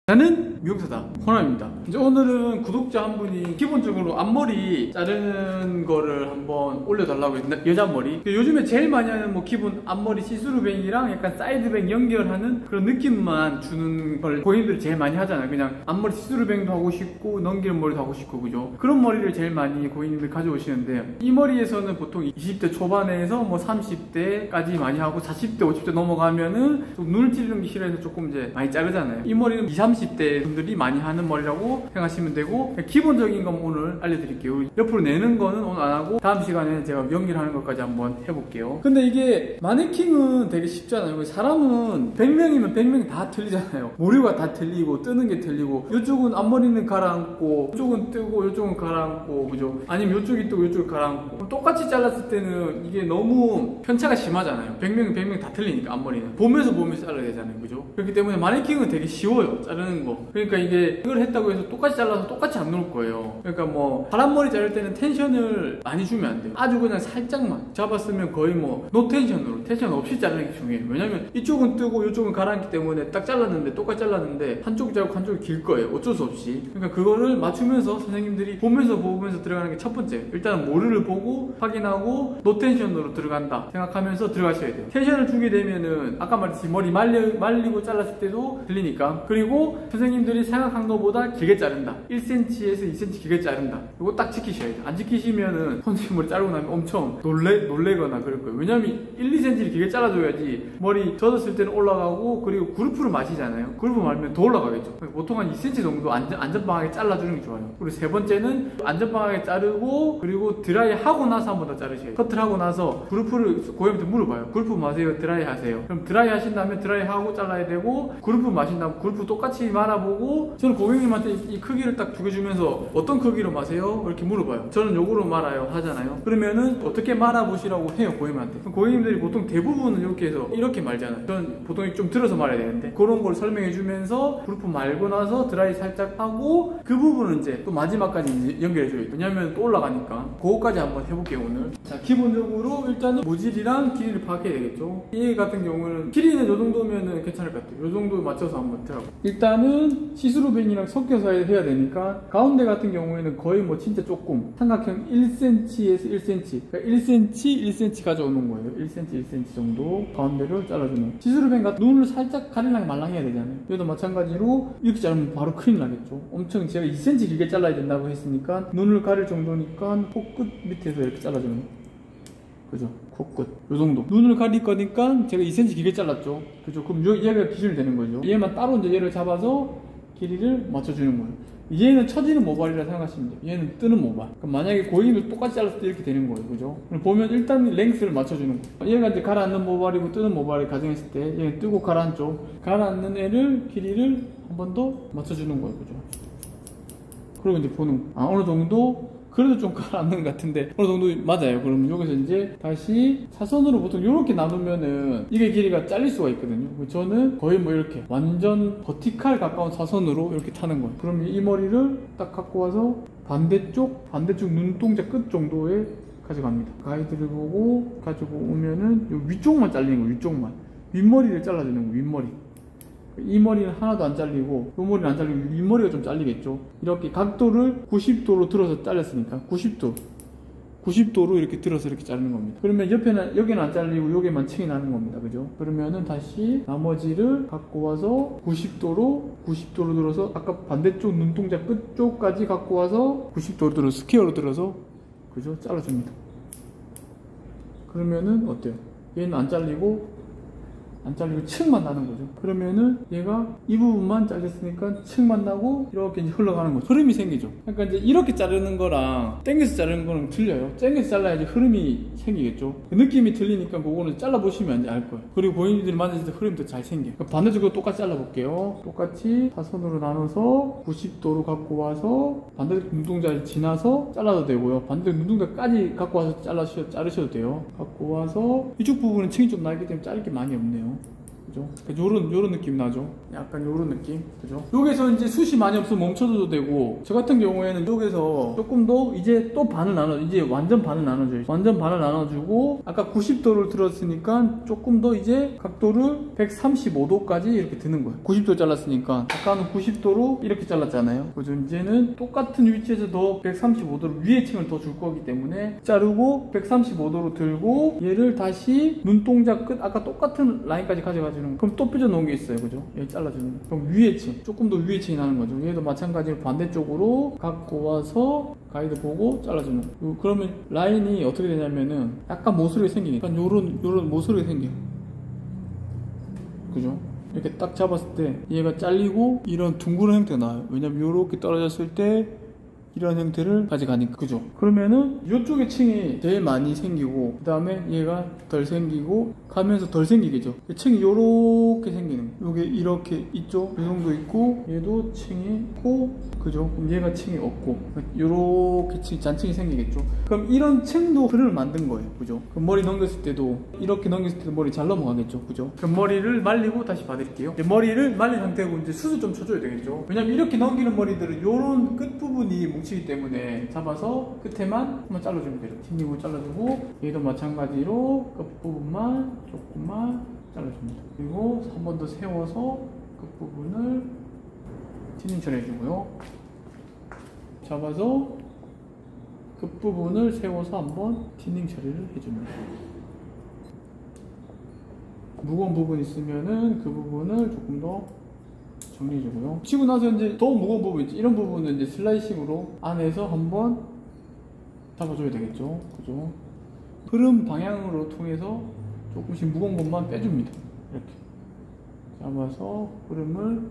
나는 미용사다 호남입니다. 이제 오늘은 구독자 한 분이 기본적으로 앞머리 자르는 거를 한번 올려달라고 했는데, 여자 머리 요즘에 제일 많이 하는 뭐 기본 앞머리 시스루뱅이랑 약간 사이드뱅 연결하는 그런 느낌만 주는 걸 고객님들이 제일 많이 하잖아요. 그냥 앞머리 시스루뱅도 하고 싶고 넘기는 머리도 하고 싶고, 그죠? 그런 머리를 제일 많이 고객님들이 가져오시는데, 이 머리에서는 보통 20대 초반에서 뭐 30대까지 많이 하고 40대 50대 넘어가면은 좀 눈을 찌르는 게 싫어서 조금 이제 많이 자르잖아요. 이 머리는 20, 30대 분들이 많이 하는 머리라고 생각하시면 되고, 기본적인 건 오늘 알려드릴게요. 옆으로 내는 거는 오늘 안 하고 다음 시간에 제가 연결하는 것까지 한번 해볼게요. 근데 이게 마네킹은 되게 쉽잖아요. 사람은 100명이면 100명이 다 틀리잖아요. 모류가 다 틀리고 뜨는 게 틀리고, 이쪽은 앞머리는 가라앉고 이쪽은 뜨고 이쪽은 가라앉고, 그죠? 아니면 이쪽이 뜨고 이쪽이 가라앉고. 똑같이 잘랐을 때는 이게 너무 편차가 심하잖아요. 100명은 100명 다 틀리니까 앞머리는 보면서 잘라야 되잖아요, 그죠? 그렇기 때문에 마네킹은 되게 쉬워요, 자르는 거. 그러니까 이게 이걸 했다고 해서 똑같이 잘라서 똑같이 안 놓을 거예요. 그러니까 뭐 파란머리 자를 때는 텐션을 많이 주면 안 돼요. 아주 그냥 살짝만 잡았으면 거의 뭐 노 텐션으로, 텐션 없이 자르는 게 중요해요. 왜냐면 이쪽은 뜨고 이쪽은 가라앉기 때문에 딱 잘랐는데, 똑같이 잘랐는데 한쪽이 짧고 한쪽이 길 거예요, 어쩔 수 없이. 그러니까 그거를 맞추면서 선생님들이 보면서 들어가는 게 첫 번째. 일단 모류를 보고 확인하고 노 텐션으로 들어간다 생각하면서 들어가셔야 돼요. 텐션을 주게 되면은 아까 말했듯이 머리 말리고 잘랐을 때도 들리니까. 그리고 선생님들이 생각한 것보다 길게 자른다, 1cm에서 2cm 길게 자른다, 이거 딱 지키셔야 돼요. 안 지키시면은 선생님 머리 자르고 나면 엄청 놀래거나 그럴 거예요. 왜냐면 1, 2cm를 길게 잘라줘야지 머리 젖었을 때는 올라가고, 그리고 그루프를 마시잖아요. 그루프 말면 더 올라가겠죠. 보통 한 2cm 정도 안전방하게 잘라주는 게 좋아요. 그리고 세 번째는 안전방하게 자르고, 그리고 드라이 하고 나서 한 번 더 자르셔야 돼요. 커트를 하고 나서 그루프를 고객님한테 물어봐요. 그루프 마세요, 드라이 하세요? 그럼 드라이 하신 다음에 드라이 하고 잘라야 되고, 그루프 마신 다음에 그루프 똑같이 말아보고, 저는 고객님한테 이 크기를 딱 죽여주면서 어떤 크기로 마세요? 이렇게 물어봐요. 저는 요거로 말아요 하잖아요. 그러면은 어떻게 말아보시라고 해요, 고객님한테. 고객님들이 보통 대부분은 이렇게 해서 이렇게 말잖아요. 저는 보통 좀 들어서 말해야 되는데, 그런 걸 설명해주면서 그루프 말고 나서 드라이 살짝 하고, 그 부분은 이제 또 마지막까지 이제 연결해줘요. 왜냐면 또 올라가니까. 그거까지 한번 해볼게요 오늘. 자, 기본적으로 일단은 모질이랑 길이를 파악해야 되겠죠. 이 같은 경우는 길이는 요 정도면은 괜찮을 것 같아요. 요 정도 맞춰서 한번 들어가고, 일단은 시스루뱅이랑 섞여서 해야 되니까 가운데 같은 경우에는 거의 뭐 진짜 조금 삼각형 1cm에서 1cm, 그러니까 1cm 1cm 가져오는 거예요. 1cm 1cm 정도 가운데를 잘라주는. 시스루뱅 같은 눈을 살짝 가릴랑 말랑해야 되잖아요. 여기도 마찬가지로 이렇게 자르면 바로 큰일 나겠죠. 엄청, 제가 2cm 길게 잘라야 된다고 했으니까 눈을 가릴 정도니까 코끝 밑에서 이렇게 잘라주는 거예요. 그죠? 코끝 요 정도 눈을 가릴 거니까 제가 2cm 길게 잘랐죠, 그죠? 그럼 얘가 기준이 되는 거죠. 얘만 따로 이제 얘를 잡아서 길이를 맞춰주는 거예요. 얘는 처지는 모발이라 생각하시면 돼요. 얘는 뜨는 모발. 그럼 만약에 고객님들 똑같이 잘랐을 때 이렇게 되는 거예요, 그죠? 그럼 보면 일단 랭스를 맞춰주는 거예요. 얘가 이제 가라앉는 모발이고 뜨는 모발을 가정했을 때, 얘는 뜨고 가라앉죠. 가라앉는 애를 길이를 한 번 더 맞춰주는 거예요, 그죠? 그리고 이제 보는, 어느 정도 그래도 좀 가라앉는 것 같은데 어느 정도 맞아요. 그러면 여기서 이제 다시 사선으로 보통 이렇게 나누면은 이게 길이가 잘릴 수가 있거든요. 저는 거의 뭐 이렇게 완전 버티칼 가까운 사선으로 이렇게 타는 거예요. 그럼 이 머리를 딱 갖고 와서 반대쪽 눈동자 끝 정도에 가져갑니다. 가이드를 보고 가지고 오면은 요 위쪽만 잘리는 거예요. 위쪽만. 윗머리를 잘라주는 거예요. 윗머리. 이 머리는 하나도 안 잘리고, 이 머리는 안 잘리고, 윗머리가 좀 잘리겠죠. 이렇게 각도를 90도로 들어서 잘렸으니까 90도로 이렇게 들어서 이렇게 자르는 겁니다. 그러면 옆에는, 여기는 안 잘리고 여기만 층이 나는 겁니다, 그죠? 그러면은 다시 나머지를 갖고 와서 90도로 들어서 아까 반대쪽 눈동자 끝쪽까지 갖고 와서 90도로 들어서 스퀘어로 들어서, 그죠? 잘라줍니다. 그러면은 어때요? 얘는 안 잘리고 층만 나는 거죠. 그러면은 얘가 이 부분만 잘렸으니까 층만 나고 이렇게 이제 흘러가는 거죠. 흐름이 생기죠. 그러니까 이제 이렇게 자르는 거랑 땡겨서 자르는 거랑 틀려요. 땡겨서 잘라야지 흐름이 생기겠죠. 그 느낌이 틀리니까 그거는 잘라보시면 이제 알 거예요. 그리고 본인들이 만졌을 때 흐름이 더 잘 생겨요. 그러니까 반대쪽으로 똑같이 잘라볼게요. 똑같이 사선으로 나눠서 90도로 갖고 와서 반대쪽 눈동자를 지나서 잘라도 되고요. 반대쪽 눈동자까지 갖고 와서 자르셔도 돼요. 갖고 와서 이쪽 부분은 층이 좀 나기 때문에 자를 게 많이 없네요. 그죠? 요런 느낌 나죠? 약간 요런 느낌, 그죠? 여기서 이제 숱이 많이 없으면 멈춰도 되고, 저 같은 경우에는 여기서 조금 더 이제 또 반을 나눠, 이제 완전 반을 나눠줘요. 완전 반을 나눠주고, 아까 90도를 들었으니까 조금 더 이제 각도를 135도까지 이렇게 드는 거예요. 90도 잘랐으니까. 아까는 90도로 이렇게 잘랐잖아요. 그죠? 이제는 똑같은 위치에서 더 135도로 위에 층을 더 줄 거기 때문에 자르고 135도로 들고 얘를 다시 눈동자 끝 아까 똑같은 라인까지 가져가주는 거. 그럼 또 삐져 놓은 게 있어요. 그죠? 얘 잘라주는 거. 그럼 위에 층 조금 더 위에 층이 나는 거죠. 얘도 마찬가지로 반대쪽으로 갖고 와서 가이드 보고 잘라주는 거. 그러면 라인이 어떻게 되냐면은 약간 모서리가 생기니까 요런 모서리가 생겨요. 그죠? 이렇게 딱 잡았을 때 얘가 잘리고 이런 둥그런 형태가 나와요. 왜냐면 이렇게 떨어졌을 때 이런 형태를 가져가니까. 그죠? 그러면은 이쪽에 층이 제일 많이 생기고 그 다음에 얘가 덜 생기고 가면서 덜 생기겠죠. 층이 요렇게 생기는 거. 요게 이렇게 이쪽 이 정도 있고 얘도 층이 있고 그죠? 그럼 얘가 층이 없고 요렇게 잔층이 생기겠죠. 그럼 이런 층도 흐름을 만든 거예요. 그죠? 그럼 머리 넘겼을 때도 이렇게 넘겼을 때도 머리 잘 넘어가겠죠. 그죠? 그럼 머리를 말리고 다시 봐드릴게요. 머리를 말린 상태고 이제 숱을 좀 쳐줘야 되겠죠. 왜냐면 이렇게 넘기는 머리들은 요런 끝부분이 뭉치기 때문에 잡아서 끝에만 한번 잘라주면 돼요. 튕기고 잘라주고 얘도 마찬가지로 끝부분만 조금만 잘라줍니다. 그리고 한 번 더 세워서 끝부분을 티닝 처리해주고요. 잡아서 끝부분을 세워서 한번 티닝 처리를 해줍니다. 무거운 부분 있으면은 그 부분을 조금 더 정리해주고요. 치고 나서 이제 더 무거운 부분 있지. 이런 부분은 이제 슬라이싱으로 안에서 한번 잡아줘야 되겠죠. 그죠? 흐름 방향으로 통해서 조금씩 무거운 것만 빼줍니다. 이렇게 잡아서 흐름을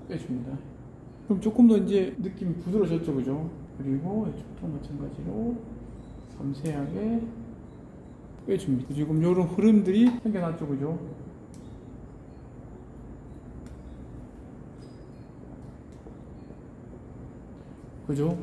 빼줍니다. 그럼 조금 더 이제 느낌이 부드러워졌죠. 그죠? 그리고 이쪽도 마찬가지로 섬세하게 빼줍니다. 지금 이런 흐름들이 생겨났죠. 그죠? 그죠?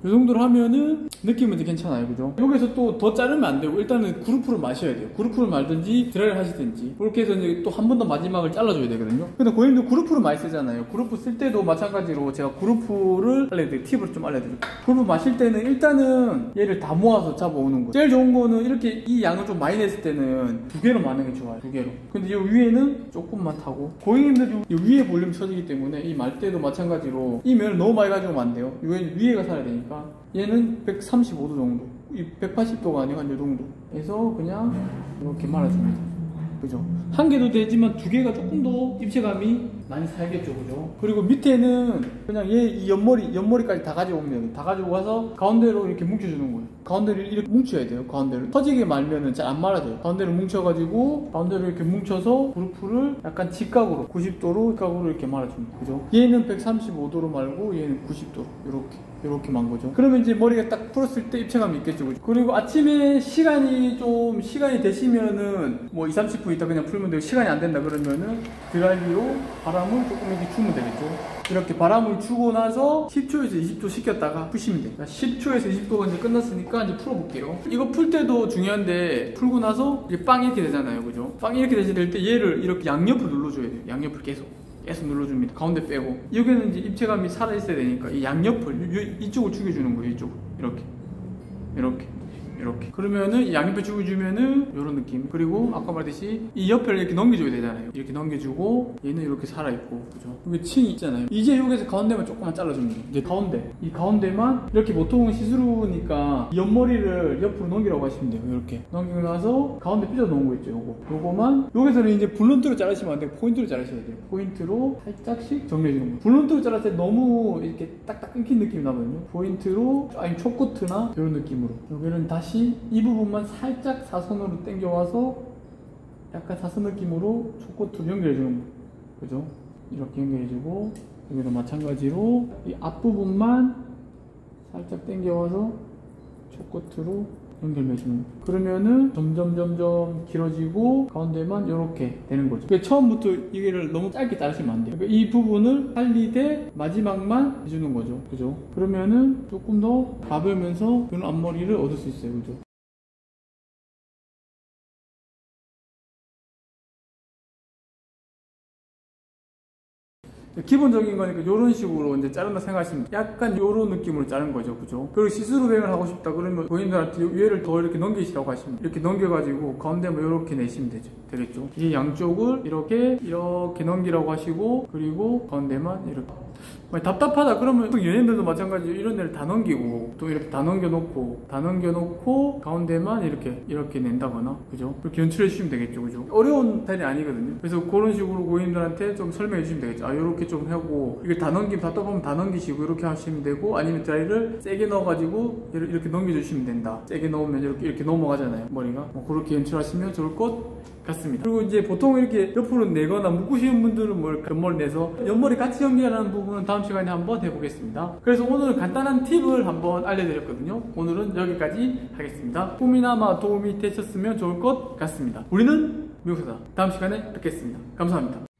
이 정도로 하면은 느낌은 괜찮아요. 그죠? 여기서 또 더 자르면 안 되고 일단은 그루프를 마셔야 돼요. 그루프를 말든지 드라이를 하시든지 그렇게 해서 이제 또 한 번 더 마지막을 잘라줘야 되거든요. 근데 고객님도 그루프를 많이 쓰잖아요. 그루프 쓸 때도 마찬가지로 제가 그루프를 알려드릴게요. 팁을 좀 알려드릴게요. 그루프 마실 때는 일단은 얘를 다 모아서 잡아오는 거예요. 제일 좋은 거는 이렇게 이 양을 좀 많이 냈을 때는 두 개로 마는 게 좋아요. 두 개로. 근데 이 위에는 조금만 타고 고객님들도 이 위에 볼륨 쳐지기 때문에 이 말 때도 마찬가지로 이 면을 너무 많이 가지고 오면 안 돼요. 위에가 살아야 되니까. 얘는 135도 정도, 이 180도가 아니고 한 이 정도 해서 그냥 이렇게 말아줍니다. 그죠? 한 개도 되지만 두 개가 조금 더 입체감이 많이 살겠죠. 그죠? 그리고 밑에는 그냥 얘 이 옆머리까지 다 가지고 오면 돼요. 다 가지고 와서 가운데로 이렇게 뭉쳐주는 거예요. 가운데를 이렇게 뭉쳐야 돼요. 가운데를 터지게 말면은 잘 안 말아져요. 가운데를 뭉쳐가지고 가운데로 이렇게 뭉쳐서 그루프를 약간 직각으로 90도로 직각으로 이렇게 말아줍니다. 그죠? 얘는 135도로 말고 얘는 90도로 이렇게 만 거죠. 그러면 이제 머리가 딱 풀었을 때 입체감이 있겠죠. 그죠? 그리고 아침에 시간이 되시면은 뭐 20-30분 있다 그냥 풀면 되고 시간이 안 된다 그러면은 드라이기로 바람을 조금 이렇게 주면 되겠죠. 이렇게 바람을 주고 나서 10초에서 20초 식혔다가 푸시면 돼요. 10초에서 20초가 이제 끝났으니까 이제 풀어볼게요. 이거 풀 때도 중요한데 풀고 나서 이제 빵 이렇게 되잖아요. 그죠? 빵 이렇게 되실 때 얘를 이렇게 양옆을 눌러줘야 돼요. 양옆을 계속 눌러줍니다. 가운데 빼고 여기는 이제 입체감이 살아있어야 되니까 이 양옆을 이쪽을 죽여주는 거예요. 이쪽 이렇게 그러면은 이 양옆에 죽여주면은 이런 느낌. 그리고 아까 말했듯이 이 옆을 이렇게 넘겨줘야 되잖아요. 이렇게 넘겨주고 얘는 이렇게 살아있고 그죠? 여기 층이 있잖아요. 이제 여기서 가운데만 조금만 잘라줍니다. 이제 이 가운데만 이렇게 보통은 시스루니까 옆머리를 옆으로 넘기라고 하시면 돼요. 이렇게 넘기고 나서 가운데 삐져 놓은 거 있죠. 요거만 여기서는 이제 블런트로 자르시면 안 되고 포인트로 자르셔야 돼요. 포인트로 살짝씩 정리해주는 거예요. 블런트로 자를 때 너무 이렇게 딱딱 끊긴 느낌이 나거든요. 포인트로 아니 촉코트나 이런 느낌으로 여기는 다시 이 부분만 살짝 사선으로 당겨와서 약간 사선 느낌으로 촉코트 연결해주는 거예요. 그죠? 이렇게 연결해주고 여기도 마찬가지로 이 앞부분만 살짝 당겨와서 촉코트로 연결해주는 거예요. 그러면은 점점 길어지고 가운데만 이렇게 되는 거죠. 그러니까 처음부터 이거를 너무 짧게 자르시면 안 돼요. 그러니까 이 부분을 살리되 마지막만 해주는 거죠. 그죠? 그러면은 조금 더 가벼우면서 이런 앞머리를 얻을 수 있어요. 그죠? 기본적인 거니까 이런 식으로 이제 자른다 생각하시면 약간 이런 느낌으로 자른 거죠, 그죠? 그리고 시스루뱅을 하고 싶다 그러면 본인들한테 위에를 더 이렇게 넘기시라고 하시면 이렇게 넘겨가지고 가운데 뭐 이렇게 내시면 되겠죠. 이 양쪽을 이렇게 넘기라고 하시고, 그리고 가운데만 이렇게. 만약 답답하다 그러면 연예인들도 마찬가지로 이런 데를 다 넘기고 또 이렇게 다 넘겨놓고 가운데만 이렇게 낸다거나, 그죠? 그렇게 연출해 주시면 되겠죠, 그죠? 어려운 스타일이 아니거든요. 그래서 그런 식으로 고객님들한테 좀 설명해 주시면 되겠죠. 아, 요렇게 좀 하고, 이게 다 넘기면 답답하면 다 넘기시고 이렇게 하시면 되고, 아니면 드라이를 세게 넣어가지고 이렇게 넘겨주시면 된다. 세게 넣으면 이렇게 넘어가잖아요, 머리가. 뭐 그렇게 연출하시면 좋을 것 같습니다. 그리고 이제 보통 이렇게 옆으로 내거나 묶으시는 분들은 뭐 옆머리 내서 옆머리 같이 연결하는 부분은 다음 시간에 한번 해보겠습니다. 그래서 오늘은 간단한 팁을 한번 알려드렸거든요. 오늘은 여기까지 하겠습니다. 꿈이나마 도움이 되셨으면 좋을 것 같습니다. 우리는 미국사다. 다음 시간에 뵙겠습니다. 감사합니다.